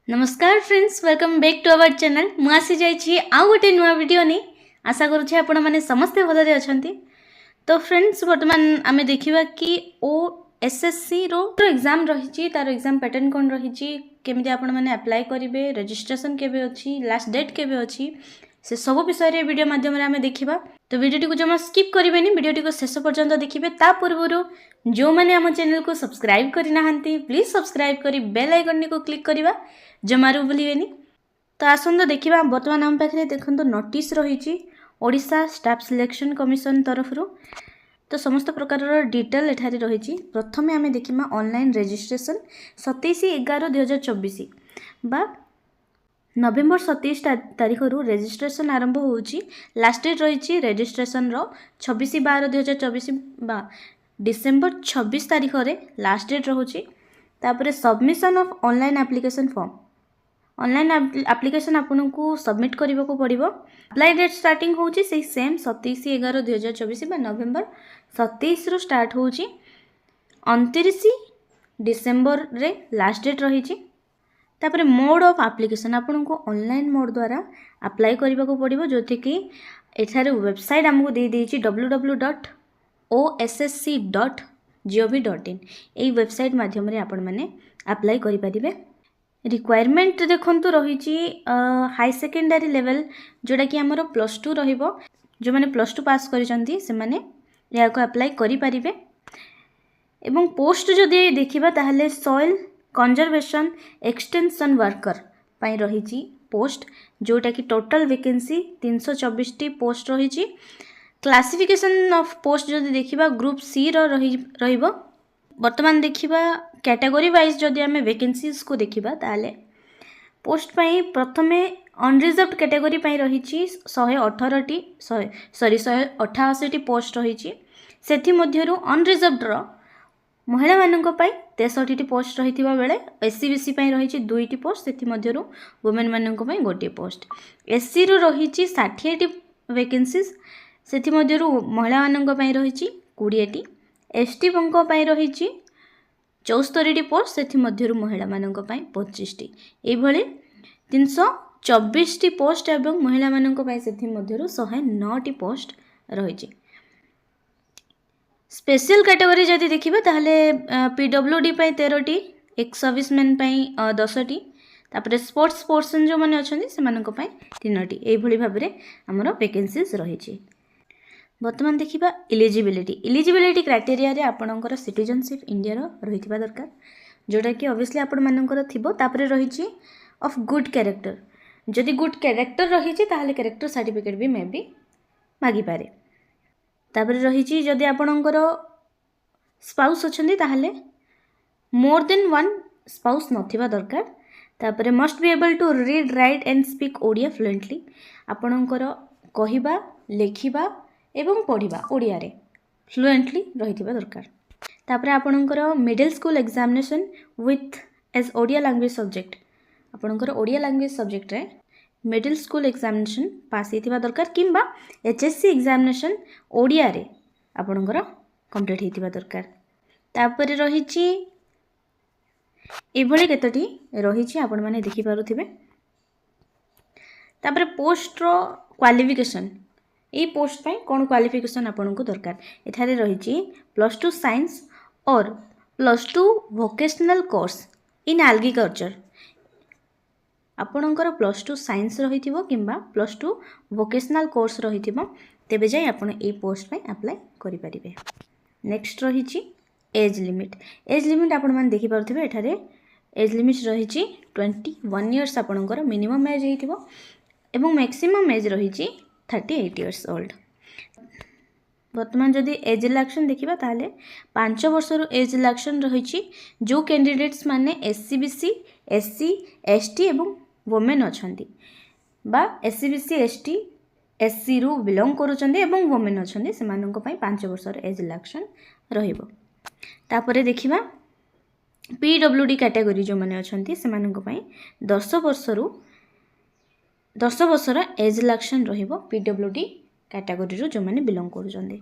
नमस्कार friends, welcome back to our channel. मु आसी जाइछि आउ गोटे नुआ वीडियो नहीं। आशा करुच्छे आपण मैंने समस्ते भलरे अछंती। तो फ्रेंड्स, वर्तमान आमे देखिबा कि OSSC रो एग्जाम रही, तार एग्जाम पैटर्न कौन रही, केमिति आपण मैंने अप्लाई करेंगे, रजिस्ट्रेशन केबे अछि, लास्ट डेट केबे अछि, से सब विषय वीडियो माध्यम आम देखा। तो वीडियो को जमा स्किप करेंगे, वीडियो को शेष पर्यंत देखिए। ता पूर्व जो मैंने आम चैनल को सब्सक्राइब करना प्लीज सब्सक्राइब कर बेल आइकन को क्लिक करवा जमारू भूलिए। तो आसत देखा, बर्तमान आम पाखे देखो नोटिस रही ओडिशा स्टाफ सिलेक्शन कमिशन तरफ। तो समस्त प्रकार डिटेल एठारे रही। प्रथम आम देखा ऑनलाइन रजिस्ट्रेशन 27/11/2024 बा नवेम्बर 27 तारीख रु रजिस्ट्रेशन आरंभ होची। लास्ट डेट रही रजिस्ट्रेशन रो 26/12/2024 बा डिसेम्बर 26 तारीख रे लास्ट डेट रोची। तापर submission of online application form, online application आपन को सबमिट करने को पड़ो। अप्लाई डेट स्टार्टिंग होची से सेम 27/11/2024 बा नवेम्बर 27 रु स्टार्ट होची। 29 डिसेम्बर रे लास्ट डेट रही। तापर मोड ऑफ एप्लिकेशन आपन को ऑनलाइन मोड द्वारा अप्लाई करने को पड़ो, जो कि एठारे वेबसाइट आमको दे देछि www.ossc.gov.in। यही वेबसाइट माध्यम रे आपण माने अप्लाई करि परिबे। रिक्वायरमेंट देखंतु रही हाई सेकेंडरी लेवल, जोटा कि आमर +2 रहिबो। जो माने +2 पास करिसंती से माने या को अप्लाई करि परिबे। एवं पोस्ट जदि देखिबा ताहले सॉइल कंजर्वेशन एक्सटेंशन वर्कर पाई रही पोस्ट, जोटा कि टोटल वैकेंसी 324 टी पोस्ट रही। क्लासिफिकेशन ऑफ पोस्ट जदि देखिबा ग्रुप सी रहिबो। वर्तमान देखिबा कैटेगरी वाइज जदि आमे वैकेंसीज को देखिबा ताले पोस्ट पाई प्रथमे अनरिजर्व्ड कैटेगरी पाई रही 118 टी 188 टी पोस्ट रही। सेथि मध्यरु अनरिजर्व्ड रो महिला मानक पाई 63 टी पोस्ट रहिथिबा बेले SC/BC पाई रही 2 टी पोस्ट, सेथि मध्यरु वुमेन मानक पाई 1 पोस्ट। SC रु रही 60 टी वैकेंसीज, सेथि मध्यरु महिला मानक पाई रही 20 टी। ST बंक पाई रही 74 टी पोस्ट, सेथि मध्यरु महिला मानक पाई 25 टी। एई भली 324 टी पोस्ट एवं महिला मानक पाई सेथि मध्यरु 109 टी पोस्ट रही। स्पेशल कैटेगरी जदि देखिबा ताहले PWD पाई 13 टी, एक्स सर्विसमैन पाई 10 टी, तापर स्पोर्ट्स पर्सन जो माने अछंती से मानक पाई 3 टी। एई भली भाबरे हमरो वैकेंसीज रही। वर्तमान देखिबा इलिजिबिलिटी क्राइटेरिया रे आपणकर सिटीजनशिप इंडिया रही दरकार, जोटा कि ऑब्वियसली आपण मानकर थिबो। तापर रही ऑफ गुड कैरेक्टर, जदि गुड कैरेक्टर रही ताहले कैरेक्टर सर्टिफिकेट भी मे बी मागी पारे। तापर रही जदि आपणकर स्पाउस अछंती ताहले मोर देन वन स्पाउस नथिबा दरकार। तापर must be able to read write and speak Odia fluently, आपणकर कहिबा लेखिबा एवं पढ़िबा ओडिया रे फ्लुएंटली रहिथिबा दरकार। तापर आपणकर middle school examination with as Odia language subject, आपणकर ओडिया लैंग्वेज सब्जेक्ट रे मिडिल स्कूल एग्जामिनेशन पास हिथिबा दरकार, किंबा HSC एग्जामिनेशन ओडिया रे आपणकर कंप्लीट हिथिबा दरकार। तापर रहिछि एभली केतोटी रहिछि आपण माने देखि पारुथिबे। तापर पोस्ट रो क्वालिफिकेशन, ये पोस्ट पाई कौन क्वालिफिकेशन आपन को दरकार। एठारे रही +2 साइंस और +2 वोकेशनल कोर्स इन एग्रीकल्चर। आपणकर +2 साइंस रही किंबा +2 वोकेशनल कोर्स रही तेबे जाई आपण ए पोस्ट पाई अप्लाई करि परिबे। नेक्स्ट रही एज लिमिट आपण मान देखि पारुथिबे। एठारे एज लिमिट रही 21 इयर्स आपणकर मिनिमम एज हेतिबो एवं मैक्सिमम एज रही 38 इयर्स ओल्ड। वर्तमान जदि एज रिलैक्शन देखिबा ताले 5 वर्ष रु एज रिलैक्शन रही। जो कैंडिडेट्स माने SC/BC SC ST एवं वुमेन अछंती बा SC/BC ST SC रु बिलोंग करूचंदी एवं वुमेन अछंती से मानक पई 5 वर्ष रु एज रिलैक्शन रहिबो। तापरे देखिबा PWD कैटेगरी जो माने अछंती से मानक पई 10 वर्षर एज रिलैक्शन रहिबो PWD कैटेगरी रो जो माने बिलोंग करूचंदी।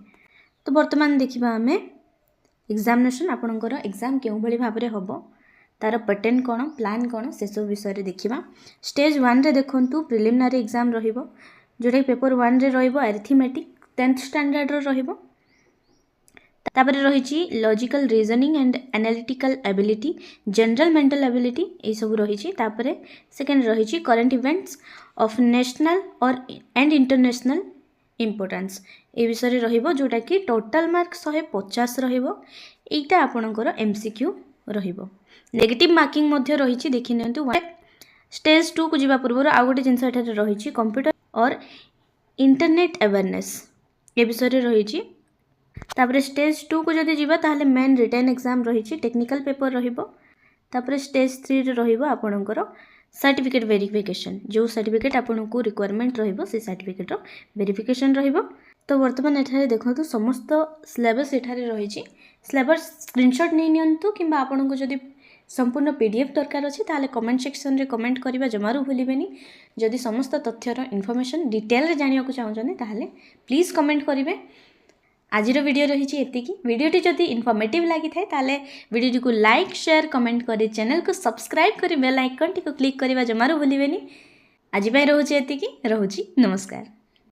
तो वर्तमान देखिबा हमें एग्जामिनेशन आपणकर एग्जाम केउ भली भाबरे हबो तार पैटर्न कौन प्लान कौन से सब विषय देखा। स्टेज 1 रे देखंतु प्रिलिमिनारी एग्जाम रहिबो जोटा पेपर 1 रे रहिबो अरिथमेटिक 10th स्टैंडर्ड रो रहिबो। तापर रही logical reasoning and analytical ability general mental ability ये सब रही। तापर सेकेंड रही करंट इवेंट्स ऑफ नेशनल और एंड इंटरनेशनल इम्पोर्टेंस ये विषय रहिबो जोटा कि टोटल मार्क 150 रहिबो। एटा आपणकर एमसीक्यू रहिबो। नेगेटिव मार्किंग मध्य रही देखि नियंतु। स्टेज 2 को जीवा पूर्व आउ गोटे जिनस एठारे रही कंप्यूटर और इंटरनेट अवेयरनेस ये विषय रही। तापर स्टेज 2 को जदि जीवा ताहले मेन रिटन एग्जाम रही टेक्निकल पेपर रहिबो। तापर स्टेज 3 रे रहिबो आपणकर सर्टिफिकेट वेरिफिकेशन जो सर्टिफिकेट आपनको रिक्वायरमेंट रहिबो से सर्टिफिकेट रो वेरिफिकेशन रहिबो। तो वर्तमान एठारे देखंतु समस्त सिलेबस एठारे रही। सिलेबस स्क्रीनशॉट नहीं नियंतु किंबा आपनको जदि संपूर्ण पीडीएफ दरकार अच्छी ताले कमेंट सेक्शन रे कमेंट करिबा जमारू भूलिबेनी। जदि समस्त तथ्यर इनफॉरमेशन डिटेल रे जानिया को चाहउछने ताले प्लीज कमेंट करिवे। आजिर वीडियो रही एतिकी। वीडियोटी जदि इनफॉर्मेटिव लगी थाए ताले वीडियोटी को लाइक शेयर कमेंट करी चैनल को सब्सक्राइब करी बेल आइकन टी को क्लिक करिबा जमारू भूलिबेनी। आज बाय रहउची एतिकी। रहउची नमस्कार।